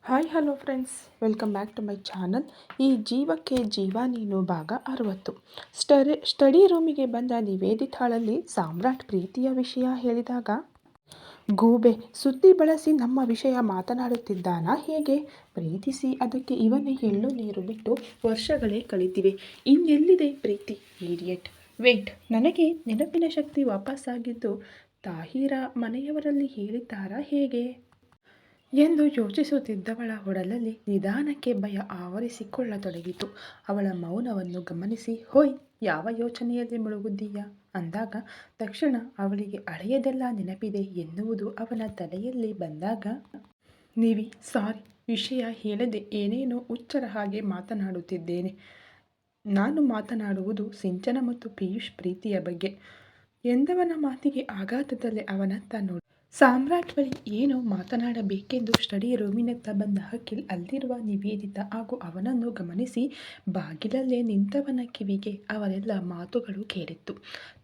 Hi hello friends, welcome back to my channel. ಈ ಜೀವಕ್ಕೆ ಜೀವ ನೀನು ಭಾಗ 60. ಸ್ಟಡಿ ರೂಮಿಗೆ ಬಂದ ನಿವೇದಿತಾಳಲ್ಲಿ ಸಾಮ್ರಾಟ್ ಪ್ರೀತಿಯ ವಿಷಯ ಹೇಳಿದಾಗ ಗೂಬೆ ಸುದ್ದಿ ಬಳಸಿ ನಮ್ಮ ವಿಷಯ ಮಾತನಾಡುತ್ತಿದ್ದಾನಾ ಹೇಗೆ? ಪ್ರೀತಿಸಿ ಅದಕ್ಕೆ ಇವನೇ ಎಳ್ಳು ನೀರು ಬಿಟ್ಟು ವರ್ಷಗಳೇ ಕಳೀತಿವೆ. ಇನ್ನೆಲ್ಲಿದೆ ಪ್ರೀತಿ? ಈಡಿಯಟ್. ವೇಟ್, ನನಗೆ ನೆನಪಿನ ಶಕ್ತಿ ವಾಪಸ್ಸಾಗಿದ್ದು ತಾಹಿರಾ ಮನೆಯವರಲ್ಲಿ ಹೇಳಿದ್ದಾರಾ ಹೇಗೆ ಎಂದು ಯೋಚಿಸುತ್ತಿದ್ದವಳ ಒಡಲಲ್ಲಿ ನಿಧಾನಕ್ಕೆ ಭಯ ಆವರಿಸಿಕೊಳ್ಳತೊಡಗಿತು. ಅವಳ ಮೌನವನ್ನು ಗಮನಿಸಿ, ಹೋಯ್, ಯಾವ ಯೋಚನೆಯಲ್ಲಿ ಮುಳುಗುದ್ದೀಯಾ ಅಂದಾಗ ತಕ್ಷಣ ಅವಳಿಗೆ ಹಳೆಯದೆಲ್ಲ ನೆನಪಿದೆ ಎನ್ನುವುದು ಅವನ ತಲೆಯಲ್ಲಿ ಬಂದಾಗ, ನಿವಿ ಸಾರಿ, ವಿಷಯ ಹೇಳದೆ ಏನೇನೋ ಹುಚ್ಚರ ಹಾಗೆ ಮಾತನಾಡುತ್ತಿದ್ದೇನೆ. ನಾನು ಮಾತನಾಡುವುದು ಸಿಂಚನ ಮತ್ತು ಪಿಯೂಷ್ ಪ್ರೀತಿಯ ಬಗ್ಗೆ ಎಂದವನ ಮಾತಿಗೆ ಆಘಾತದಲ್ಲೇ ಅವನತ್ತ ನೋಡಿ ಸಾಮ್ರಾಟ್ ಬಳಿ ಏನೋ ಮಾತನಾಡಬೇಕೆಂದು ಸ್ಟಡಿ ರೂಮಿನತ್ತ ಬಂದ ಅಖಿಲ್ ಅಲ್ಲಿರುವ ನಿವೇದಿತಾ ಹಾಗೂ ಅವನನ್ನು ಗಮನಿಸಿ ಬಾಗಿಲಲ್ಲೇ ನಿಂತವನ ಕಿವಿಗೆ ಅವರೆಲ್ಲ ಮಾತುಗಳು ಕೇಳಿತ್ತು.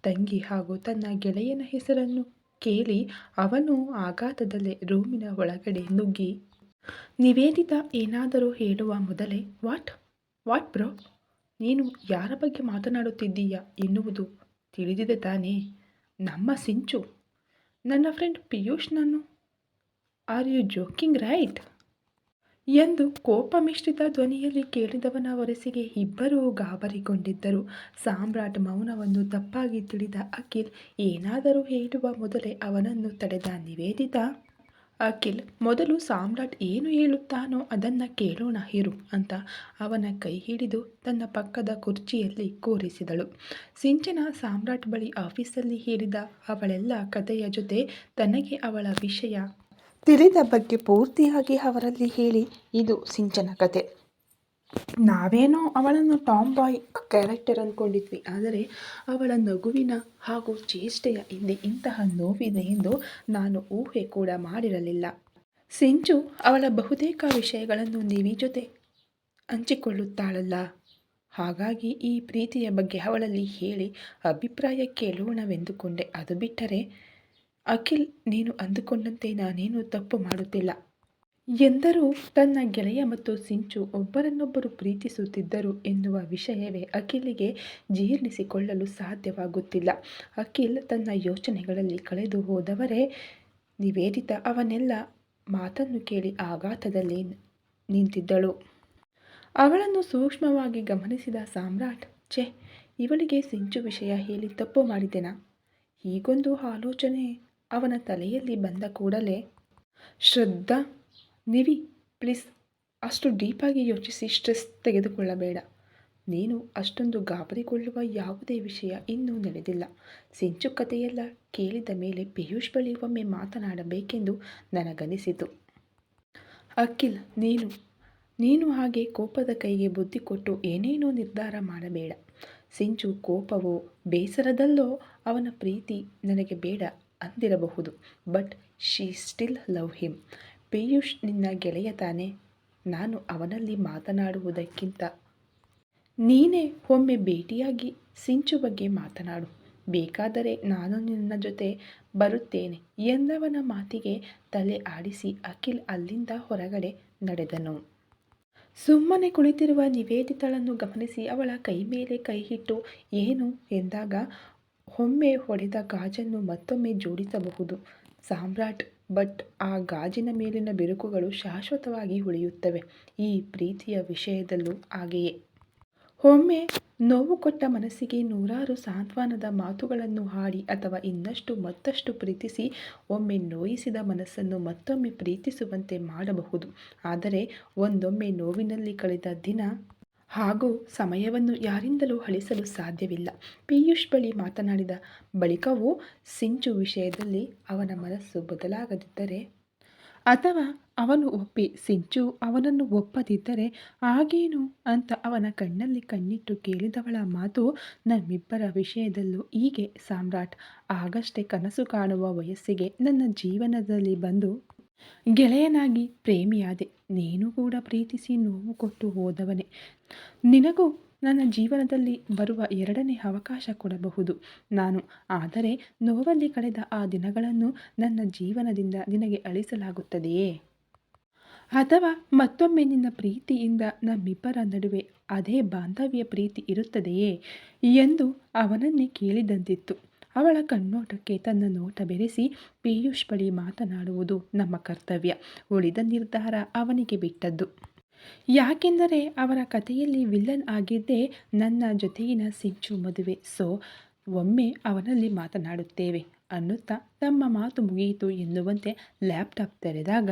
ತಂಗಿ ಹಾಗೂ ತನ್ನ ಗೆಳೆಯನ ಹೆಸರನ್ನು ಕೇಳಿ ಅವನು ಆಘಾತದಲ್ಲೇ ರೂಮಿನ ಒಳಗಡೆ ನುಗ್ಗಿ ನಿವೇದಿತಾ ಏನಾದರೂ ಹೇಳುವ ಮೊದಲೇ ವಾಟ್ ಬ್ರೋ, ನೀನು ಯಾರ ಬಗ್ಗೆ ಮಾತನಾಡುತ್ತಿದ್ದೀಯಾ ಎನ್ನುವುದು ತಿಳಿದಿದೆ ತಾನೇ? ನಮ್ಮ ಸಿಂಚು, ನನ್ನ ಫ್ರೆಂಡ್ ಪಿಯೂಷ್ನನ್ನು. ಆರ್ ಯು ಜೋಕಿಂಗ್ ರೈಟ್ ಎಂದು ಕೋಪ ಮಿಶ್ರಿತ ಧ್ವನಿಯಲ್ಲಿ ಕೇಳಿದವನ ಹೊರಸಿಗೆ ಇಬ್ಬರೂ ಗಾಬರಿಗೊಂಡಿದ್ದರು. ಸಾಮ್ರಾಟ್ ಮೌನವನ್ನು ತಪ್ಪಾಗಿ ತಿಳಿದ ಅಖಿಲ್ ಏನಾದರೂ ಹೇಳುವ ಮೊದಲೇ ಅವನನ್ನು ತಡೆದ ನಿವೇದಿತಾ, ಅಖಿಲ್, ಮೊದಲು ಸಾಮ್ರಾಟ್ ಏನು ಹೇಳುತ್ತಾನೋ ಅದನ್ನು ಕೇಳೋಣ ಇರು ಅಂತ ಅವನ ಕೈ ಹಿಡಿದು ತನ್ನ ಪಕ್ಕದ ಕುರ್ಚಿಯಲ್ಲಿ ಕೂರಿಸಿದಳು. ಸಿಂಚನ ಸಾಮ್ರಾಟ್ ಬಳಿ ಆಫೀಸಲ್ಲಿ ಹೇಳಿದ ಅವಳೆಲ್ಲ ಕಥೆಯ ಜೊತೆ ತನಗೆ ಅವಳ ವಿಷಯ ತಿಳಿದ ಬಗ್ಗೆ ಪೂರ್ತಿಯಾಗಿ ಅವರಲ್ಲಿ ಹೇಳಿ, ಇದು ಸಿಂಚನ ಕತೆ. ನಾವೇನೋ ಅವಳನ್ನು ಟಾಮ್ ಬಾಯ್ ಕ್ಯಾರೆಕ್ಟರ್ ಅಂದ್ಕೊಂಡಿದ್ವಿ, ಆದರೆ ಅವಳ ನಗುವಿನ ಹಾಗೂ ಚೇಷ್ಟೆಯ ಹಿಂದೆ ಇಂತಹ ನೋವಿದೆ ಎಂದು ನಾನು ಊಹೆ ಕೂಡ ಮಾಡಿರಲಿಲ್ಲ. ಸಿಂಚು ಅವಳ ಬಹುತೇಕ ವಿಷಯಗಳನ್ನು ನಿವಿ ಜೊತೆ ಹಂಚಿಕೊಳ್ಳುತ್ತಾಳಲ್ಲ, ಹಾಗಾಗಿ ಈ ಪ್ರೀತಿಯ ಬಗ್ಗೆ ಅವಳಲ್ಲಿ ಹೇಳಿ ಅಭಿಪ್ರಾಯ ಕೇಳೋಣವೆಂದುಕೊಂಡೆ. ಅದು ಬಿಟ್ಟರೆ ಅಖಿಲ್, ನೀನು ಅಂದುಕೊಂಡಂತೆ ನಾನೇನು ತಪ್ಪು ಮಾಡುತ್ತಿಲ್ಲ ಎಂದರೂ ತನ್ನ ಗೆಳೆಯ ಮತ್ತು ಸಿಂಚು ಒಬ್ಬರನ್ನೊಬ್ಬರು ಪ್ರೀತಿಸುತ್ತಿದ್ದರು ಎನ್ನುವ ವಿಷಯವೇ ಅಖಿಲಿಗೆ ಜೀರ್ಣಿಸಿಕೊಳ್ಳಲು ಸಾಧ್ಯವಾಗುತ್ತಿಲ್ಲ. ಅಖಿಲ್ ತನ್ನ ಯೋಚನೆಗಳಲ್ಲಿ ಕಳೆದು ಹೋದವರೇ ನಿವೇದಿತಾ ಅವನೆಲ್ಲ ಮಾತನ್ನು ಕೇಳಿ ಆಘಾತದಲ್ಲಿ ನಿಂತಿದ್ದಳು. ಅವಳನ್ನು ಸೂಕ್ಷ್ಮವಾಗಿ ಗಮನಿಸಿದ ಸಾಮ್ರಾಟ್, ಛೆ, ಇವಳಿಗೆ ಸಿಂಚು ವಿಷಯ ಹೇಳಿ ತಪ್ಪು ಮಾಡಿದೆನಾ? ಹೀಗೊಂದು ಆಲೋಚನೆ ಅವನ ತಲೆಯಲ್ಲಿ ಬಂದ ಕೂಡಲೇ, ಶ್ರದ್ಧಾ, ನಿವಿ ಪ್ಲೀಸ್, ಅಷ್ಟು ಡೀಪಾಗಿ ಯೋಚಿಸಿ ಸ್ಟ್ರೆಸ್ ತೆಗೆದುಕೊಳ್ಳಬೇಡ. ನೀನು ಅಷ್ಟೊಂದು ಗಾಬರಿಗೊಳ್ಳುವ ಯಾವುದೇ ವಿಷಯ ಇನ್ನೂ ನಡೆದಿಲ್ಲ. ಸಿಂಚು ಕಥೆಯೆಲ್ಲ ಕೇಳಿದ ಮೇಲೆ ಪಿಯೂಷ್ ಬಳಿ ಒಮ್ಮೆ ಮಾತನಾಡಬೇಕೆಂದು ನನಗನಿಸಿತು. ಅಖಿಲ್, ನೀನು ಹಾಗೆ ಕೋಪದ ಕೈಗೆ ಬುದ್ಧಿ ಕೊಟ್ಟು ಏನೇನೋ ನಿರ್ಧಾರ ಮಾಡಬೇಡ. ಸಿಂಚು ಕೋಪವೋ ಬೇಸರದಲ್ಲೋ ಅವನ ಪ್ರೀತಿ ನನಗೆ ಬೇಡ ಅಂದಿರಬಹುದು, but she still love him. Piyush ನಿನ್ನ ಗೆಳೆಯ ತಾನೆ? ನಾನು ಅವನಲ್ಲಿ ಮಾತನಾಡುವುದಕ್ಕಿಂತ ನೀನೇ ಒಮ್ಮೆ ಭೇಟಿಯಾಗಿ ಸಿಂಚು ಬಗ್ಗೆ ಮಾತನಾಡು. ಬೇಕಾದರೆ ನಾನು ನಿನ್ನ ಜೊತೆ ಬರುತ್ತೇನೆ ಎಂದವನ ಮಾತಿಗೆ ತಲೆ ಆಡಿಸಿ ಅಖಿಲ್ ಅಲ್ಲಿಂದ ಹೊರಗಡೆ ನಡೆದನು. ಸುಮ್ಮನೆ ಕುಳಿತಿರುವ ನಿವೇದಿತಳನ್ನು ಗಮನಿಸಿ ಅವಳ ಕೈ ಮೇಲೆ ಕೈ ಇಟ್ಟು ಏನು ಎಂದಾಗ, ಒಮ್ಮೆ ಹೊಡೆದ ಗಾಜನ್ನು ಮತ್ತೊಮ್ಮೆ ಜೋಡಿಸಬಹುದು ಸಾಮ್ರಾಟ್, ಬಟ್ ಆ ಗಾಜಿನ ಮೇಲಿನ ಬಿರುಕುಗಳು ಶಾಶ್ವತವಾಗಿ ಉಳಿಯುತ್ತವೆ. ಈ ಪ್ರೀತಿಯ ವಿಷಯದಲ್ಲೂ ಹಾಗೆಯೇ. ಒಮ್ಮೆ ನೋವು ಕೊಟ್ಟ ಮನಸ್ಸಿಗೆ ನೂರಾರು ಸಾಂತ್ವನದ ಮಾತುಗಳನ್ನು ಹಾಡಿ ಅಥವಾ ಇನ್ನಷ್ಟು ಮತ್ತಷ್ಟು ಪ್ರೀತಿಸಿ ಒಮ್ಮೆ ನೋಯಿಸಿದ ಮನಸ್ಸನ್ನು ಮತ್ತೊಮ್ಮೆ ಪ್ರೀತಿಸುವಂತೆ ಮಾಡಬಹುದು. ಆದರೆ ಒಂದೊಮ್ಮೆ ನೋವಿನಲ್ಲಿ ಕಳೆದ ದಿನ ಹಾಗೂ ಸಮಯವನ್ನು ಯಾರಿಂದಲೂ ಅಳಿಸಲು ಸಾಧ್ಯವಿಲ್ಲ. ಪಿಯೂಷ್ ಬಳಿ ಮಾತನಾಡಿದ ಬಳಿಕವೂ ಸಿಂಚು ವಿಷಯದಲ್ಲಿ ಅವನ ಮನಸ್ಸು ಬದಲಾಗದಿದ್ದರೆ ಅಥವಾ ಅವನು ಒಪ್ಪಿ ಸಿಂಚು ಅವನನ್ನು ಒಪ್ಪದಿದ್ದರೆ ಆಗೇನು ಅಂತ ಅವನ ಕಣ್ಣಲ್ಲಿ ಕಣ್ಣಿಟ್ಟು ಕೇಳಿದವಳ ಮಾತು, ನಮ್ಮಿಬ್ಬರ ವಿಷಯದಲ್ಲೂ ಹೀಗೆ ಸಾಮ್ರಾಟ್. ಆಗಷ್ಟೇ ಕನಸು ಕಾಣುವ ವಯಸ್ಸಿಗೆ ನನ್ನ ಜೀವನದಲ್ಲಿ ಬಂದು ಗೆಳೆಯನಾಗಿ ಪ್ರೇಮಿಯಾದೆ. ನೀನು ಕೂಡ ಪ್ರೀತಿಸಿ ನೋವು ಕೊಟ್ಟು ಹೋದವನೇ. ನಿನಗೂ ನನ್ನ ಜೀವನದಲ್ಲಿ ಬರುವ ಎರಡನೇ ಅವಕಾಶ ಕೊಡಬಹುದು ನಾನು, ಆದರೆ ನೋವಲ್ಲಿ ಕಳೆದ ಆ ದಿನಗಳನ್ನು ನನ್ನ ಜೀವನದಿಂದ ನಿನಗೆ ಅಳಿಸಲಾಗುತ್ತದೆಯೇ? ಅಥವಾ ಮತ್ತೊಮ್ಮೆ ನಿನ್ನ ಪ್ರೀತಿಯಿಂದ ನಮ್ಮಿಬ್ಬರ ನಡುವೆ ಅದೇ ಬಾಂಧವ್ಯ ಪ್ರೀತಿ ಇರುತ್ತದೆಯೇ ಎಂದು ಅವನನ್ನೇ ಕೇಳಿದಂತಿತ್ತು. ಅವಳ ಕಣ್ಣೋಟಕ್ಕೆ ತನ್ನ ನೋಟ ಬೆರೆಸಿ, ಪಿಯೂಷ್ ಬಳಿ ಮಾತನಾಡುವುದು ನಮ್ಮ ಕರ್ತವ್ಯ, ಉಳಿದ ನಿರ್ಧಾರ ಅವನಿಗೆ ಬಿಟ್ಟದ್ದು. ಯಾಕೆಂದರೆ ಅವರ ಕಥೆಯಲ್ಲಿ ವಿಲ್ಲನ್ ಆಗಿದ್ದೇ ನನ್ನ ಜೊತೆಗಿನ ಸಿಂಚು ಮದುವೆ. ಸೊ ಒಮ್ಮೆ ಅವನಲ್ಲಿ ಮಾತನಾಡುತ್ತೇವೆ ಅನ್ನುತ್ತಾ ತಮ್ಮ ಮಾತು ಮುಗಿಯಿತು ಎನ್ನುವಂತೆ ಲ್ಯಾಪ್ಟಾಪ್ ತೆರೆದಾಗ,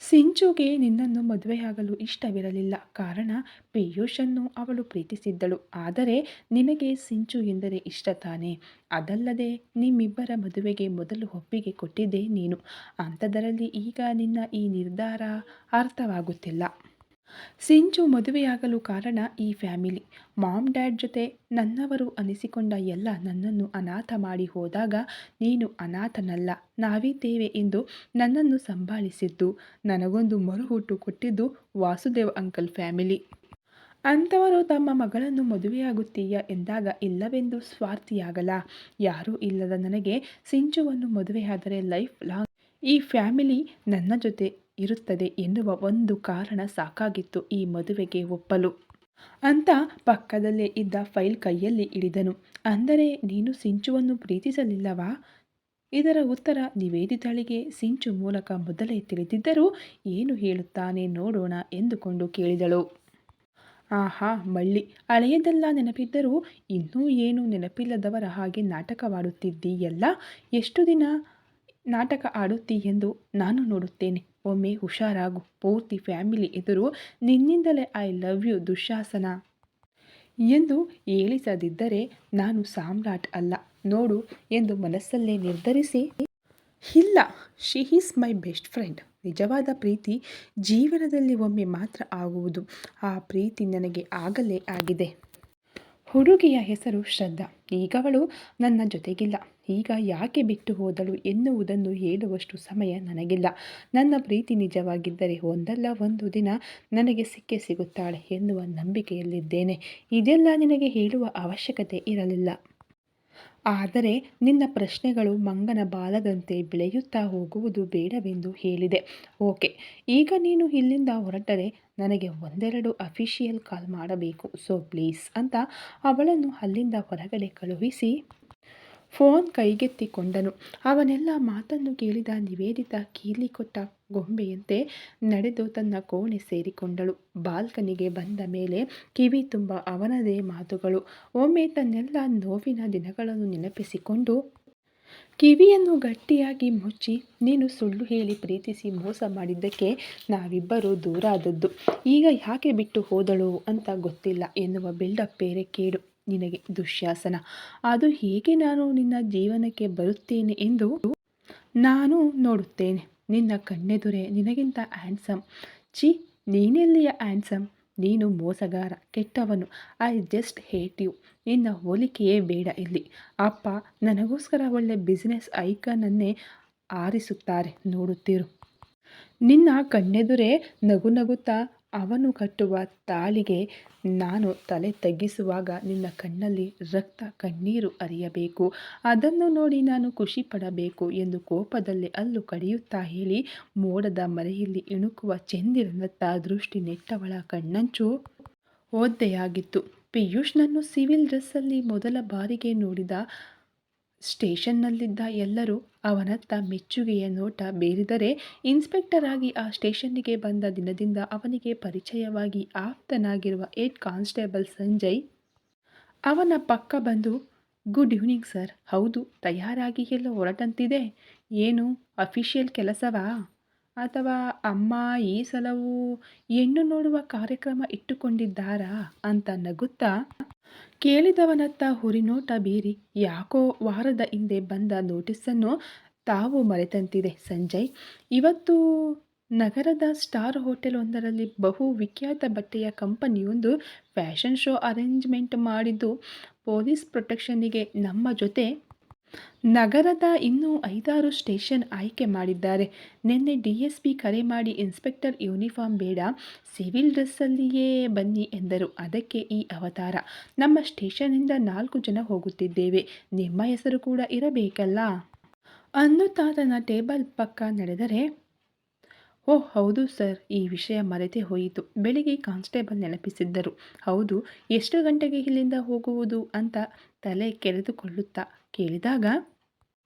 ಸಿಂಚುಗೆ ನಿನ್ನನ್ನು ಮದುವೆಯಾಗಲು ಇಷ್ಟವಿರಲಿಲ್ಲ. ಕಾರಣ ಪಿಯೂಷನ್ನು ಅವಳು ಪ್ರೀತಿಸಿದ್ದಳು. ಆದರೆ ನಿನಗೆ ಸಿಂಚು ಎಂದರೆ ಇಷ್ಟ ತಾನೇ? ಅದಲ್ಲದೆ ನಿಮ್ಮಿಬ್ಬರ ಮದುವೆಗೆ ಮೊದಲು ಒಪ್ಪಿಗೆ ಕೊಟ್ಟಿದ್ದೇ ನೀನು. ಅಂಥದ್ದರಲ್ಲಿ ಈಗ ನಿನ್ನ ಈ ನಿರ್ಧಾರ ಅರ್ಥವಾಗುತ್ತಿಲ್ಲ. ಸಿಂಚು ಮದುವೆಯಾಗಲು ಕಾರಣ ಈ ಫ್ಯಾಮಿಲಿ. ಮಾಮ್ ಡ್ಯಾಡ್ ಜೊತೆ ನನ್ನವರು ಅನಿಸಿಕೊಂಡ ಎಲ್ಲ ನನ್ನನ್ನು ಅನಾಥ ಮಾಡಿ ಹೋದಾಗ ನೀನು ಅನಾಥನಲ್ಲ, ನಾವಿದ್ದೇವೆ ಎಂದು ನನ್ನನ್ನು ಸಂಭಾಳಿಸಿದ್ದು, ನನಗೊಂದು ಮರುಹುಟ್ಟು ಕೊಟ್ಟಿದ್ದು ವಾಸುದೇವ್ ಅಂಕಲ್ ಫ್ಯಾಮಿಲಿ. ಅಂಥವರು ತಮ್ಮ ಮಗಳನ್ನು ಮದುವೆಯಾಗುತ್ತೀಯಾ ಎಂದಾಗ ಇಲ್ಲವೆಂದು ಸ್ವಾರ್ಥಿಯಾಗಲ್ಲ. ಯಾರೂ ಇಲ್ಲದ ನನಗೆ ಸಿಂಚುವನ್ನು ಮದುವೆಯಾದರೆ ಲೈಫ್ ಲಾಂಗ್ ಈ ಫ್ಯಾಮಿಲಿ ನನ್ನ ಜೊತೆ ಇರುತ್ತದೆ ಎನ್ನುವ ಒಂದು ಕಾರಣ ಸಾಕಾಗಿತ್ತು ಈ ಮದುವೆಗೆ ಒಪ್ಪಲು ಅಂತ ಪಕ್ಕದಲ್ಲೇ ಇದ್ದ ಫೈಲ್ ಕೈಯಲ್ಲಿ ಹಿಡಿದನು. ಅಂದರೆ ನೀನು ಸಿಂಚುವನ್ನು ಪ್ರೀತಿಸಲಿಲ್ಲವಾ? ಇದರ ಉತ್ತರ ನಿವೇದಿತಳಿಗೆ ಸಿಂಚು ಮೂಲಕ ಮೊದಲೇ ತಿಳಿದಿದ್ದರೂ ಏನು ಹೇಳುತ್ತಾನೆ ನೋಡೋಣ ಎಂದುಕೊಂಡು ಕೇಳಿದಳು. ಆಹಾ ಮಳ್ಳಿ, ಹಳೆಯದೆಲ್ಲ ನೆನಪಿದ್ದರೂ ಇನ್ನೂ ಏನು ನೆನಪಿಲ್ಲದವರ ಹಾಗೆ ನಾಟಕವಾಡುತ್ತಿದ್ದೀಯಲ್ಲ. ಎಷ್ಟು ದಿನ ನಾಟಕ ಆಡುತ್ತೀ ಎಂದು ನಾನು ನೋಡುತ್ತೇನೆ. ಒಮ್ಮೆ ಹುಷಾರಾಗು. ಪೂರ್ತಿ ಫ್ಯಾಮಿಲಿ ಎದುರು ನಿನ್ನಿಂದಲೇ ಐ ಲವ್ ಯು ದುಶ್ಯಾಸನ ಎಂದು ಹೇಳಿಸದಿದ್ದರೆ ನಾನು ಸಾಮ್ರಾಟ್ ಅಲ್ಲ ನೋಡು ಎಂದು ಮನಸ್ಸಲ್ಲೇ ನಿರ್ಧರಿಸಿ, ಇಲ್ಲ, she is my best friend. ನಿಜವಾದ ಪ್ರೀತಿ ಜೀವನದಲ್ಲಿ ಒಮ್ಮೆ ಮಾತ್ರ ಆಗುವುದು. ಆ ಪ್ರೀತಿ ನನಗೆ ಆಗಲೇ ಆಗಿದೆ. ಹುಡುಗಿಯ ಹೆಸರು ಶ್ರದ್ಧಾ. ಈಗವಳು ನನ್ನ ಜೊತೆಗಿಲ್ಲ. ಈಗ ಯಾಕೆ ಬಿಟ್ಟು ಹೋದಳು ಎನ್ನುವುದನ್ನು ಹೇಳುವಷ್ಟು ಸಮಯ ನನಗಿಲ್ಲ. ನನ್ನ ಪ್ರೀತಿ ನಿಜವಾಗಿದ್ದರೆ ಒಂದಲ್ಲ ಒಂದು ದಿನ ನನಗೆ ಸಿಕ್ಕೇ ಸಿಗುತ್ತಾಳೆ ಎನ್ನುವ ನಂಬಿಕೆಯಲ್ಲಿದ್ದೇನೆ. ಇದೆಲ್ಲ ನಿನಗೆ ಹೇಳುವ ಅವಶ್ಯಕತೆ ಇರಲಿಲ್ಲ. ಆದರೆ ನಿನ್ನ ಪ್ರಶ್ನೆಗಳು ಮಂಗನ ಬಾಲದಂತೆ ಬೆಳೆಯುತ್ತಾ ಹೋಗುವುದು ಬೇಡವೆಂದು ಹೇಳಿದೆ. ಓಕೆ, ಈಗ ನೀನು ಇಲ್ಲಿಂದ ಹೊರಟರೆ ನನಗೆ ಒಂದೆರಡು ಅಫಿಷಿಯಲ್ ಕಾಲ್ ಮಾಡಬೇಕು. ಸೊ ಪ್ಲೀಸ್ ಅಂತ ಅವಳನ್ನು ಅಲ್ಲಿಂದ ಹೊರಗಡೆ ಕಳುಹಿಸಿ ಫೋನ್ ಕೈಗೆತ್ತಿಕೊಂಡನು. ಅವನೆಲ್ಲ ಮಾತನ್ನು ಕೇಳಿದ ನಿವೇದಿತಾ ಕೀಲಿ ಕೊಟ್ಟ ಗೊಂಬೆಯಂತೆ ನಡೆದು ತನ್ನ ಕೋಣೆ ಸೇರಿಕೊಂಡಳು. ಬಾಲ್ಕನಿಗೆ ಬಂದ ಮೇಲೆ ಕಿವಿ ತುಂಬ ಅವನದೇ ಮಾತುಗಳು. ಒಮ್ಮೆ ತನ್ನೆಲ್ಲ ನೋವಿನ ದಿನಗಳನ್ನು ನೆನಪಿಸಿಕೊಂಡು ಕಿವಿಯನ್ನು ಗಟ್ಟಿಯಾಗಿ ಮುಚ್ಚಿ, ನೀನು ಸುಳ್ಳು ಹೇಳಿ ಪ್ರೀತಿಸಿ ಮೋಸ ಮಾಡಿದ್ದಕ್ಕೆ ನಾವಿಬ್ಬರೂ ದೂರ ಆದದ್ದು. ಈಗ ಯಾಕೆ ಬಿಟ್ಟು ಹೋದಳು ಅಂತ ಗೊತ್ತಿಲ್ಲ ಎನ್ನುವ ಬಿಲ್ಡಪ್ ಬೇರೆ ಕೇಡು ನಿನಗೆ ದುಶ್ಯಾಸನ. ಅದು ಹೇಗೆ ನಾನು ನಿನ್ನ ಜೀವನಕ್ಕೆ ಬರುತ್ತೇನೆ ಎಂದು ನಾನು ನೋಡುತ್ತೇನೆ. ನಿನ್ನ ಕಣ್ಣೆದುರೇ ನಿನಗಿಂತ ಹ್ಯಾಂಡ್ಸಮ್. ಛೀ, ನೀನೆಲ್ಲಿಯ ಹ್ಯಾಂಡ್ಸಮ್? ನೀನು ಮೋಸಗಾರ, ಕೆಟ್ಟವನು. I just hate you. ನಿನ್ನ ಹೋಲಿಕೆಯೇ ಬೇಡ ಇಲ್ಲಿ. ಅಪ್ಪ ನನಗೋಸ್ಕರ ಒಳ್ಳೆ ಬಿಸ್ನೆಸ್ ಐಕಾನನ್ನೇ ಆರಿಸುತ್ತಾರೆ, ನೋಡುತ್ತಿರು. ನಿನ್ನ ಕಣ್ಣೆದುರೇ ನಗು ನಗುತ್ತಾ ಅವನು ಕಟ್ಟುವ ತಾಳಿಗೆ ನಾನು ತಲೆ ತಗ್ಗಿಸುವಾಗ ನಿನ್ನ ಕಣ್ಣಲ್ಲಿ ರಕ್ತ ಕಣ್ಣೀರು ಹರಿಯಬೇಕು. ಅದನ್ನು ನೋಡಿ ನಾನು ಖುಷಿ ಪಡಬೇಕು ಎಂದು ಕೋಪದಲ್ಲಿ ಹಲ್ಲು ಕಡಿಯುತ್ತಾ ಹೇಳಿ, ಮೋಡದ ಮರೆಯಲ್ಲಿ ಇಣುಕುವ ಚಂದಿರನತ್ತ ದೃಷ್ಟಿ ನೆಟ್ಟವಳ ಕಣ್ಣಂಚು ಒದ್ದೆಯಾಗಿತ್ತು. ಪಿಯೂಷ್ನನ್ನು ಸಿವಿಲ್ ಡ್ರೆಸ್ಸಲ್ಲಿ ಮೊದಲ ಬಾರಿಗೆ ನೋಡಿದ ಸ್ಟೇಷನ್ನಲ್ಲಿದ್ದ ಎಲ್ಲರೂ ಅವನತ್ತ ಮೆಚ್ಚುಗೆಯ ನೋಟ ಬೀರಿದರೆ, ಇನ್ಸ್ಪೆಕ್ಟರ್ ಆಗಿ ಆ ಸ್ಟೇಷನ್ನಿಗೆ ಬಂದ ದಿನದಿಂದ ಅವನಿಗೆ ಪರಿಚಯವಾಗಿ ಆಪ್ತನಾಗಿರುವ ಹೆಡ್ ಕಾನ್ಸ್ಟೇಬಲ್ ಸಂಜಯ್ ಅವನ ಪಕ್ಕ ಬಂದು, ಗುಡ್ ಈವ್ನಿಂಗ್ ಸರ್. ಹೌದು, ತಯಾರಾಗಿ ಎಲ್ಲ ಹೊರಟಂತಿದೆ. ಏನು ಅಫಿಷಿಯಲ್ ಕೆಲಸವಾ? ಅಥವಾ ಅಮ್ಮ ಈ ಸಲವೂ ಹೆಣ್ಣು ನೋಡುವ ಕಾರ್ಯಕ್ರಮ ಇಟ್ಟುಕೊಂಡಿದ್ದಾರಾ ಅಂತ ನಗುತ್ತಾ ಕೇಳಿದವನತ್ತ ಹುರಿನೋಟ ಬೀರಿ, ಯಾಕೋ ವಾರದ ಹಿಂದೆ ಬಂದ ನೋಟಿಸನ್ನು ತಾವು ಮರೆತಂತಿದೆ ಸಂಜಯ್. ಇವತ್ತು ನಗರದ ಸ್ಟಾರ್ ಹೋಟೆಲ್ ಒಂದರಲ್ಲಿ ಬಹು ವಿಖ್ಯಾತ ಬಟ್ಟೆಯ ಕಂಪನಿಯೊಂದು ಫ್ಯಾಷನ್ ಶೋ ಅರೇಂಜ್ಮೆಂಟ್ ಮಾಡಿದ್ದು, ಪೊಲೀಸ್ ಪ್ರೊಟೆಕ್ಷನ್ನಿಗೆ ನಮ್ಮ ಜೊತೆ ನಗರದ ಇನ್ನೂ 5-6 ಸ್ಟೇಷನ್ ಆಯ್ಕೆ ಮಾಡಿದ್ದಾರೆ. ನಿನ್ನೆ DSP ಕರೆ ಮಾಡಿ ಇನ್ಸ್ಪೆಕ್ಟರ್ ಯೂನಿಫಾರ್ಮ್ ಬೇಡ, ಸಿವಿಲ್ ಡ್ರೆಸ್ಸಲ್ಲಿಯೇ ಬನ್ನಿ ಎಂದರು. ಅದಕ್ಕೆ ಈ ಅವತಾರ. ನಮ್ಮ ಸ್ಟೇಷನ್ನಿಂದ 4 ಜನ ಹೋಗುತ್ತಿದ್ದೇವೆ. ನಿಮ್ಮ ಹೆಸರು ಕೂಡ ಇರಬೇಕಲ್ಲ ಅನ್ನುತ್ತಾ ತನ್ನ ಟೇಬಲ್ ಪಕ್ಕ ನಡೆದರೆ, ಓಹ್ ಹೌದು ಸರ್, ಈ ವಿಷಯ ಮರೆತೇ ಹೋಯಿತು. ಬೆಳಿಗ್ಗೆ ಕಾನ್ಸ್ಟೇಬಲ್ ನೆನಪಿಸಿದ್ದರು. ಹೌದು, ಎಷ್ಟು ಗಂಟೆಗೆ ಇಲ್ಲಿಂದ ಹೋಗುವುದು ಅಂತ ತಲೆ ಕೆರೆದುಕೊಳ್ಳುತ್ತಾ ಕೇಳಿದಾಗ,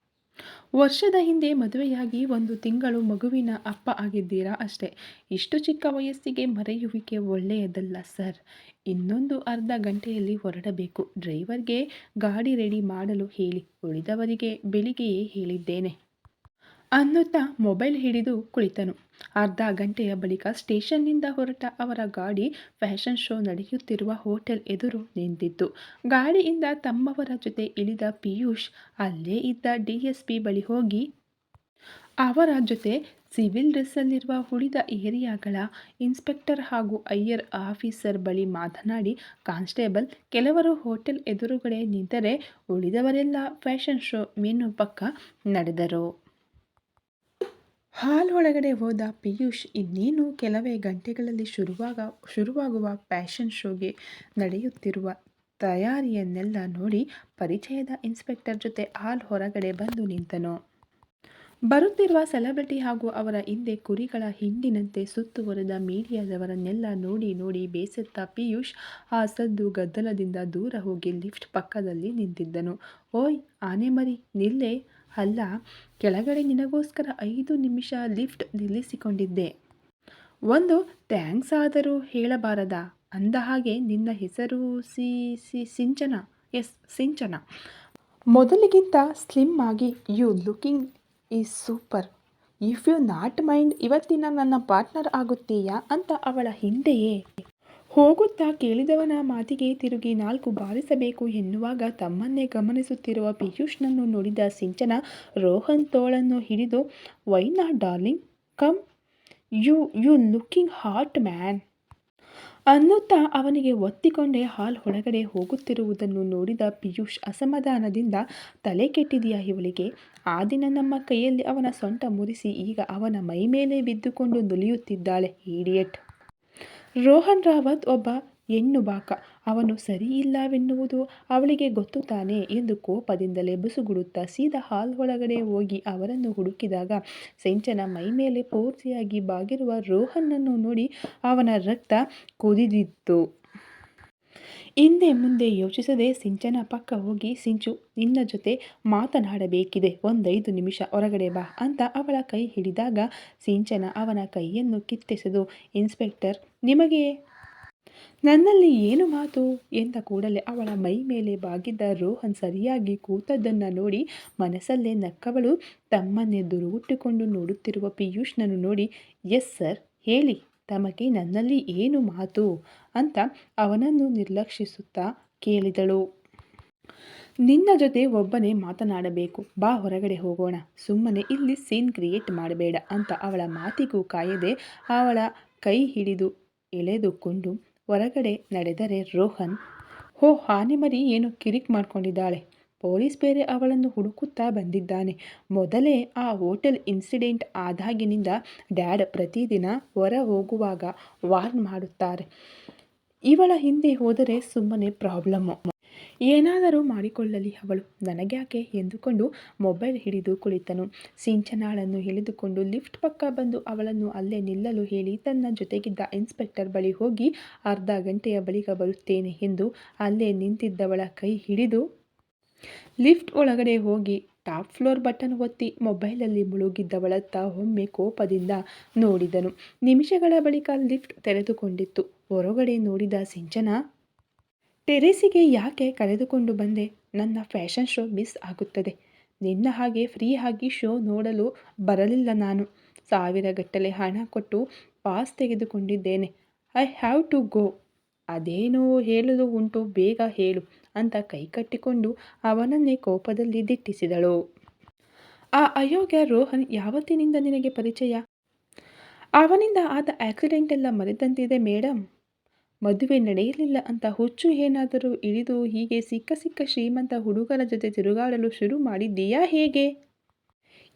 ವರ್ಷದ ಹಿಂದೆ ಮದುವೆಯಾಗಿ 1 ತಿಂಗಳು ಮಗುವಿನ ಅಪ್ಪ ಆಗಿದ್ದೀರಾ ಅಷ್ಟೇ. ಇಷ್ಟು ಚಿಕ್ಕ ವಯಸ್ಸಿಗೆ ಮರೆಯುವಿಕೆ ಒಳ್ಳೆಯದಲ್ಲ ಸರ್. ಇನ್ನೊಂದು ಅರ್ಧ ಗಂಟೆಯಲ್ಲಿ ಹೊರಡಬೇಕು. ಡ್ರೈವರ್ಗೆ ಗಾಡಿ ರೆಡಿ ಮಾಡಲು ಹೇಳಿ. ಉಳಿದವರಿಗೆ ಬೆಳಿಗ್ಗೆಯೇ ಹೇಳಿದ್ದೇನೆ ಅನ್ನುತ್ತಾ ಮೊಬೈಲ್ ಹಿಡಿದು ಕುಳಿತನು. ಅರ್ಧ ಗಂಟೆಯ ಬಳಿಕ ಸ್ಟೇಷನ್ನಿಂದ ಹೊರಟ ಅವರ ಗಾಡಿ ಫ್ಯಾಷನ್ ಶೋ ನಡೆಯುತ್ತಿರುವ ಹೋಟೆಲ್ ಎದುರು ನಿಂತಿತ್ತು. ಗಾಡಿಯಿಂದ ತಮ್ಮವರ ಜೊತೆ ಇಳಿದ ಪಿಯೂಷ್ ಅಲ್ಲೇ ಇದ್ದ DSP ಬಳಿ ಹೋಗಿ ಅವರ ಜೊತೆ ಸಿವಿಲ್ ಡ್ರೆಸ್ಸಲ್ಲಿರುವ ಉಳಿದ ಏರಿಯಾಗಳ ಇನ್ಸ್ಪೆಕ್ಟರ್ ಹಾಗೂ ಐಆರ್ ಆಫೀಸರ್ ಬಳಿ ಮಾತನಾಡಿ, ಕಾನ್ಸ್ಟೇಬಲ್, ಕೆಲವರು ಹೋಟೆಲ್ ಎದುರುಗಡೆ ನಿಂತರೆ ಉಳಿದವರೆಲ್ಲ ಫ್ಯಾಷನ್ ಶೋ ಮೆನು ಪಕ್ಕ ನಡೆದರು. ಹಾಲ್ ಒಳಗಡೆ ಹೋದ ಪಿಯೂಷ್ ಇನ್ನೇನು ಕೆಲವೇ ಗಂಟೆಗಳಲ್ಲಿ ಶುರುವಾಗುವ ಫ್ಯಾಷನ್ ಶೋಗೆ ನಡೆಯುತ್ತಿರುವ ತಯಾರಿಯನ್ನೆಲ್ಲ ನೋಡಿ ಪರಿಚಯದ ಇನ್ಸ್ಪೆಕ್ಟರ್ ಜೊತೆ ಹಾಲ್ ಹೊರಗಡೆ ಬಂದು ನಿಂತನು. ಬರುತ್ತಿರುವ ಸೆಲೆಬ್ರಿಟಿ ಹಾಗೂ ಅವರ ಹಿಂದೆ ಕುರಿಗಳ ಹಿಂಡಿನಂತೆ ಸುತ್ತುವರೆದ ಮೀಡಿಯಾದವರನ್ನೆಲ್ಲ ನೋಡಿ ನೋಡಿ ಬೇಸತ್ತ ಪಿಯೂಷ್ ಆ ಸದ್ದು ಗದ್ದಲದಿಂದ ದೂರ ಹೋಗಿ ಲಿಫ್ಟ್ ಪಕ್ಕದಲ್ಲಿ ನಿಂತಿದ್ದನು. ಓಯ್ ಆನೆಮರಿ, ನಿಲ್ಲೆ. ಅಲ್ಲ, ಕೆಳಗಡೆ ನಿನಗೋಸ್ಕರ 5 ನಿಮಿಷ ಲಿಫ್ಟ್ ನಿಲ್ಲಿಸಿಕೊಂಡಿದ್ದೆ. ಒಂದು ಥ್ಯಾಂಕ್ಸ್ ಆದರೂ ಹೇಳಬಾರದಾ? ಅಂದಹಾಗೆ ನಿನ್ನ ಹೆಸರು ಸಿಂಚನ? ಎಸ್, ಸಿಂಚನ. ಮೊದಲಿಗಿಂತ ಸ್ಲಿಮ್ ಆಗಿ you looking is super. If you not mind, ಇವತ್ತಿನ ನನ್ನ ಪಾರ್ಟ್ನರ್ ಆಗುತ್ತೀಯಾ ಅಂತ ಅವಳ ಹಿಂದೆಯೇ ಹೋಗುತ್ತಾ ಕೇಳಿದವನ ಮಾತಿಗೆ ತಿರುಗಿ 4 ಬಾರಿಸಬೇಕು ಎನ್ನುವಾಗ ತಮ್ಮನ್ನೇ ಗಮನಿಸುತ್ತಿರುವ ಪಿಯೂಷ್ನನ್ನು ನೋಡಿದ ಸಿಂಚನ ರೋಹನ್ ತೋಳನ್ನು ಹಿಡಿದು, why not darling, come, you looking hot man ಅನ್ನುತ್ತಾ ಅವನಿಗೆ ಒತ್ತಿಕೊಂಡೇ ಹಾಲ್ ಒಳಗಡೆ ಹೋಗುತ್ತಿರುವುದನ್ನು ನೋಡಿದ ಪಿಯೂಷ್ ಅಸಮಾಧಾನದಿಂದ, ತಲೆ ಕೆಟ್ಟಿದೆಯಾ ಇವಳಿಗೆ? ಆ ದಿನ ನಮ್ಮ ಕೈಯಲ್ಲಿ ಅವನ ಸೊಂಟ ಮುರಿಸಿ ಈಗ ಅವನ ಮೈ ಮೇಲೆ ಬಿದ್ದುಕೊಂಡು ನುಲಿಯುತ್ತಿದ್ದಾಳೆ, ಈಡಿಯಟ್. ರೋಹನ್ ರಾವತ್ ಒಬ್ಬ ಹೆಣ್ಣುಬಾಕ. ಅವನು ಸರಿಯಿಲ್ಲವೆನ್ನುವುದು ಅವಳಿಗೆ ಗೊತ್ತು ತಾನೆ ಎಂದು ಕೋಪದಿಂದಲೇ ಬುಸುಗುಡುತ್ತಾ ಸೀದಾ ಹಾಲ್ ಒಳಗಡೆ ಹೋಗಿ ಅವರನ್ನು ಹುಡುಕಿದಾಗ ಸಿಂಚನ ಮೈ ಮೇಲೆ ಪೂರ್ತಿಯಾಗಿ ಬಾಗಿರುವ ರೋಹನ್ನನ್ನು ನೋಡಿ ಅವನ ರಕ್ತ ಕುದಿದಿತ್ತು. ಹಿಂದೆ ಮುಂದೆ ಯೋಚಿಸದೆ ಸಿಂಚನ ಪಕ್ಕ ಹೋಗಿ, ಸಿಂಚು, ನಿನ್ನ ಜೊತೆ ಮಾತನಾಡಬೇಕಿದೆ, 5 ನಿಮಿಷ ಹೊರಗಡೆ ಬಾ ಅಂತ ಅವಳ ಕೈ ಹಿಡಿದಾಗ ಸಿಂಚನ ಅವನ ಕೈಯನ್ನು ಕಿತ್ತೆಸೆದು, ಇನ್ಸ್ಪೆಕ್ಟರ್, ನಿಮಗೆ ನನ್ನಲ್ಲಿ ಏನು ಮಾತು ಎಂದ ಕೂಡಲೇ ಅವಳ ಮೈ ಮೇಲೆ ಬಾಗಿದ್ದ ರೋಹನ್ ಸರಿಯಾಗಿ ಕೂತದ್ದನ್ನು ನೋಡಿ ಮನಸ್ಸಲ್ಲೇ ನಕ್ಕವಳು ತಮ್ಮನ್ನೇ ದುರುಗುಟ್ಟಿಕೊಂಡು ನೋಡುತ್ತಿರುವ ಪಿಯೂಷ್ನನ್ನು ನೋಡಿ, ಎಸ್ ಸರ್, ಹೇಳಿ, ತಮಗೆ ನನ್ನಲ್ಲಿ ಏನು ಮಾತು ಅಂತ ಅವನನ್ನು ನಿರ್ಲಕ್ಷಿಸುತ್ತಾ ಕೇಳಿದಳು. ನಿನ್ನ ಜೊತೆ ಒಬ್ಬನೇ ಮಾತನಾಡಬೇಕು, ಬಾ ಹೊರಗಡೆ ಹೋಗೋಣ, ಸುಮ್ಮನೆ ಇಲ್ಲಿ ಸೀನ್ ಕ್ರಿಯೇಟ್ ಮಾಡಬೇಡ ಅಂತ ಅವಳ ಮಾತಿಗೂ ಕಾಯದೆ ಅವಳ ಕೈ ಹಿಡಿದು ಎಳೆದುಕೊಂಡು ಹೊರಗಡೆ ನಡೆದರೆ ರೋಹನ್, ಹೋ ಆನೆಮರಿ ಏನು ಕಿರಿಕ್ ಮಾಡ್ಕೊಂಡಿದ್ದಾಳೆ, ಪೊಲೀಸ್ ಬೇರೆ ಅವಳನ್ನು ಹುಡುಕುತ್ತಾ ಬಂದಿದ್ದಾನೆ. ಮೊದಲೇ ಆ ಹೋಟೆಲ್ ಇನ್ಸಿಡೆಂಟ್ ಆದಾಗಿನಿಂದ ಡ್ಯಾಡ್ ಪ್ರತಿದಿನ ಹೊರ ಹೋಗುವಾಗ ವಾರ್ನ್ ಮಾಡುತ್ತಾರೆ, ಇವಳ ಹಿಂದೆ ಹೋದರೆ ಸುಮ್ಮನೆ ಪ್ರಾಬ್ಲಮ್ಮು, ಏನಾದರೂ ಮಾಡಿಕೊಳ್ಳಲಿ ಅವಳು, ನನಗ್ಯಾಕೆ ಎಂದುಕೊಂಡು ಮೊಬೈಲ್ ಹಿಡಿದು ಕುಳಿತನು. ಸಿಂಚನಾಳನ್ನು ಎಳೆದುಕೊಂಡು ಲಿಫ್ಟ್ ಪಕ್ಕ ಬಂದು ಅವಳನ್ನು ಅಲ್ಲೇ ನಿಲ್ಲಲು ಹೇಳಿ ತನ್ನ ಜೊತೆಗಿದ್ದ ಇನ್ಸ್ಪೆಕ್ಟರ್ ಬಳಿ ಹೋಗಿ ಅರ್ಧ ಗಂಟೆಯ ಬಳಿಕ ಬರುತ್ತೇನೆ ಎಂದು ಅಲ್ಲೇ ನಿಂತಿದ್ದವಳ ಕೈ ಹಿಡಿದು ಲಿಫ್ಟ್ ಒಳಗಡೆ ಹೋಗಿ ಟಾಪ್ ಫ್ಲೋರ್ ಬಟನ್ ಒತ್ತಿ ಮೊಬೈಲಲ್ಲಿ ಮುಳುಗಿದ್ದವಳತ್ತ ಒಮ್ಮೆ ಕೋಪದಿಂದ ನೋಡಿದನು. ನಿಮಿಷಗಳ ಬಳಿಕ ಲಿಫ್ಟ್ ತೆರೆದುಕೊಂಡಿತ್ತು. ಹೊರಗಡೆ ನೋಡಿದ ಸಿಂಚನ, ಟೆರೇಸಿಗೆ ಯಾಕೆ ಕರೆದುಕೊಂಡು ಬಂದೆ? ನನ್ನ ಫ್ಯಾಷನ್ ಶೋ ಮಿಸ್ ಆಗುತ್ತದೆ. ನಿನ್ನ ಹಾಗೆ ಫ್ರೀ ಆಗಿ ಶೋ ನೋಡಲು ಬರಲಿಲ್ಲ ನಾನು. 1000 ಗಟ್ಟಲೆ ಹಣ ಕೊಟ್ಟು ಪಾಸ್ ತೆಗೆದುಕೊಂಡಿದ್ದೇನೆ. I have to go. ಅದೇನೋ ಹೇಳಲು ಉಂಟು, ಬೇಗ ಹೇಳು ಅಂತ ಕೈಕಟ್ಟಿಕೊಂಡು ಅವನನ್ನೇ ಕೋಪದಲ್ಲಿ ದಿಟ್ಟಿಸಿದಳು. ಆ ಅಯೋಗ್ಯ ರೋಹನ್ ಯಾವತ್ತಿನಿಂದ ನಿನಗೆ ಪರಿಚಯ? ಅವನಿಂದ ಆದ ಆಕ್ಸಿಡೆಂಟ್ ಎಲ್ಲ ಮರೆತಂತಿದೆ ಮೇಡಮ್. ಮದುವೆ ನಡೆಯಲಿಲ್ಲ ಅಂತ ಹುಚ್ಚು ಏನಾದರೂ ಹಿಡಿದು ಹೀಗೆ ಸಿಕ್ಕ ಶ್ರೀಮಂತ ಹುಡುಗರ ಜೊತೆ ತಿರುಗಾಡಲು ಶುರು ಮಾಡಿದ್ದೀಯಾ ಹೇಗೆ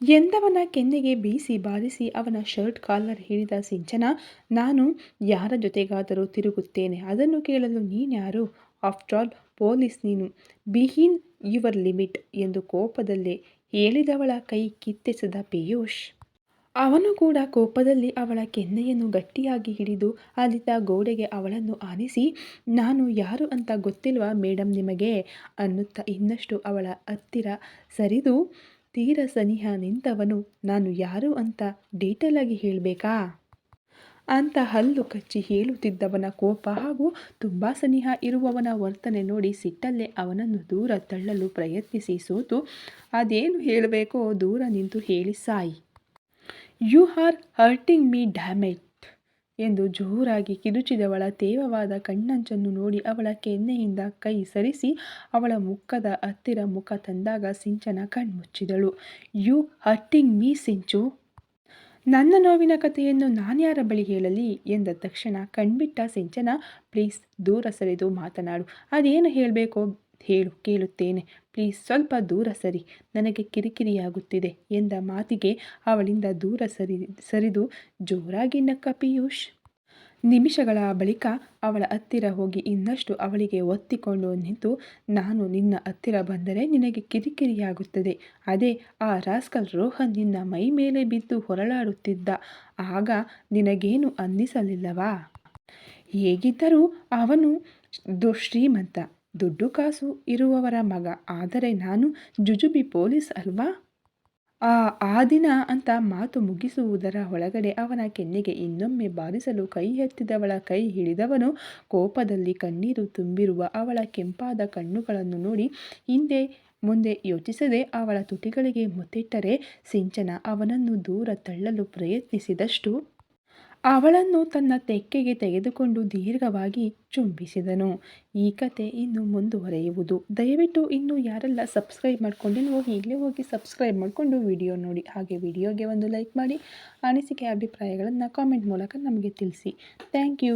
ಎಂದವನ ಕೆನ್ನೆಗೆ ಬೀಸಿ ಬಾರಿಸಿ ಅವನ ಶರ್ಟ್ ಕಾಲರ್ ಹಿಡಿದ ಸಿಂಚನ, ನಾನು ಯಾರ ಜೊತೆಗಾದರೂ ತಿರುಗುತ್ತೇನೆ, ಅದನ್ನು ಕೇಳಲು ನೀನ್ಯಾರು? ಆಫ್ಟರ್ ಆಲ್ ಪೊಲೀಸ್ ನೀನು, ಬಿಹೀನ್ ಯುವರ್ ಲಿಮಿಟ್ ಎಂದು ಕೋಪದಲ್ಲೇ ಹೇಳಿದವಳ ಕೈ ಕಿತ್ತೆಸೆದ ಪಿಯೂಷ್ ಅವನು ಕೂಡ ಕೋಪದಲ್ಲಿ ಅವಳ ಕೆನ್ನೆಯನ್ನು ಗಟ್ಟಿಯಾಗಿ ಹಿಡಿದು ಅಲ್ಲಿದ್ದ ಗೋಡೆಗೆ ಅವಳನ್ನು ಆನಿಸಿ, ನಾನು ಯಾರು ಅಂತ ಗೊತ್ತಿಲ್ವಾ ಮೇಡಮ್ ನಿಮಗೆ ಅನ್ನುತ್ತಾ ಇನ್ನಷ್ಟು ಅವಳ ಹತ್ತಿರ ಸರಿದು ತೀರ ಸನಿಹ ನಿಂತವನು, ನಾನು ಯಾರು ಅಂತ ಡೀಟೇಲ್ ಆಗಿ ಹೇಳಬೇಕಾ ಅಂತ ಹಲ್ಲು ಕಚ್ಚಿ ಹೇಳುತ್ತಿದ್ದವನ ಕೋಪ ಹಾಗೂ ತುಂಬ ಸನಿಹ ಇರುವವನ ವರ್ತನೆ ನೋಡಿ ಸಿಟ್ಟಲ್ಲೇ ಅವನನ್ನು ದೂರ ತಳ್ಳಲು ಪ್ರಯತ್ನಿಸಿ ಸೋತು, ಅದೇನು ಹೇಳಬೇಕೋ ದೂರ ನಿಂತು ಹೇಳಿ ಸಾಯಿ. You are hurting me dammit ಎಂದು ಜೋರಾಗಿ ಕಿರುಚಿದವಳ ತೇವವಾದ ಕಣ್ಣಂಚನ್ನು ನೋಡಿ ಅವಳ ಕೆನ್ನೆಯಿಂದ ಕೈ ಸರಿಸಿ ಅವಳ ಮುಖದ ಹತ್ತಿರ ಮುಖ ತಂದಾಗ ಸಿಂಚನ ಕಣ್ಮುಚ್ಚಿದಳು. ಯು ಹರ್ಟಿಂಗ್ ಮೀ ಸಿಂಚು. ನನ್ನ ನೋವಿನ ಕಥೆಯನ್ನು ನಾನ್ಯಾರ ಬಳಿ ಹೇಳಲಿ ಎಂದ ತಕ್ಷಣ ಕಣ್ಬಿಟ್ಟ ಸಿಂಚನ, ಪ್ಲೀಸ್ ದೂರ ಸರಿದು ಮಾತನಾಡು, ಅದೇನು ಹೇಳಬೇಕೋ ಹೇಳು ಕೇಳುತ್ತೇನೆ, ಪ್ಲೀಸ್ ಸ್ವಲ್ಪ ದೂರ ಸರಿ, ನನಗೆ ಕಿರಿಕಿರಿಯಾಗುತ್ತಿದೆ ಎಂದ ಮಾತಿಗೆ ಅವಳಿಂದ ದೂರ ಸರಿದು ಜೋರಾಗಿ ನಕ್ಕ ಪಿಯೂಷ್. ನಿಮಿಷಗಳ ಬಳಿಕ ಅವಳ ಹತ್ತಿರ ಹೋಗಿ ಇನ್ನಷ್ಟು ಅವಳಿಗೆ ಒತ್ತಿಕೊಂಡು ನಿಂತು, ನಾನು ನಿನ್ನ ಹತ್ತಿರ ಬಂದರೆ ನಿನಗೆ ಕಿರಿಕಿರಿಯಾಗುತ್ತದೆ, ಅದೇ ಆ ರಾಸ್ಕಲ್ ರೋಹನ್ ನಿನ್ನ ಮೈ ಮೇಲೆ ಬಿದ್ದು ಹೊರಳಾಡುತ್ತಿದ್ದ ಆಗ ನಿನಗೇನು ಅನ್ನಿಸಲಿಲ್ಲವಾ? ಹೇಗಿದ್ದರೂ ಅವನು ಶ್ರೀಮಂತ, ದುಡ್ಡು ಕಾಸು ಇರುವವರ ಮಗ, ಆದರೆ ನಾನು ಜುಜುಬಿ ಪೊಲೀಸ್ ಅಲ್ವಾ? ಆ ದಿನ ಅಂತ ಮಾತು ಮುಗಿಸುವುದರ ಒಳಗಡೆ ಅವನ ಕೆನ್ನೆಗೆ ಇನ್ನೊಮ್ಮೆ ಬಾರಿಸಲು ಕೈ ಎತ್ತಿದವಳ ಕೈ ಹಿಡಿದವನು ಕೋಪದಲ್ಲಿ ಕಣ್ಣೀರು ತುಂಬಿರುವ ಅವಳ ಕೆಂಪಾದ ಕಣ್ಣುಗಳನ್ನು ನೋಡಿ ಹಿಂದೆ ಮುಂದೆ ಯೋಚಿಸದೆ ಅವಳ ತುಟಿಗಳಿಗೆ ಮುತ್ತಿಟ್ಟರೆ ಸಿಂಚನ ಅವನನ್ನು ದೂರ ತಳ್ಳಲು ಪ್ರಯತ್ನಿಸಿದಷ್ಟು ಅವಳನ್ನು ತನ್ನ ತೆಕ್ಕೆಗೆ ತೆಗೆದುಕೊಂಡು ದೀರ್ಘವಾಗಿ ಚುಂಬಿಸಿದನು. ಈ ಕತೆ ಇನ್ನು ಮುಂದುವರೆಯುವುದು. ದಯವಿಟ್ಟು ಇನ್ನೂ ಯಾರೆಲ್ಲ ಸಬ್ಸ್ಕ್ರೈಬ್ ಮಾಡ್ಕೊಂಡಿಲ್ವೋ ಈಗಲೇ ಹೋಗಿ ಸಬ್ಸ್ಕ್ರೈಬ್ ಮಾಡಿಕೊಂಡು ವಿಡಿಯೋ ನೋಡಿ. ಹಾಗೆ ವಿಡಿಯೋಗೆ ಒಂದು ಲೈಕ್ ಮಾಡಿ, ಅನಿಸಿಕೆ ಅಭಿಪ್ರಾಯಗಳನ್ನು ಕಾಮೆಂಟ್ ಮೂಲಕ ನಮಗೆ ತಿಳಿಸಿ. Thank you.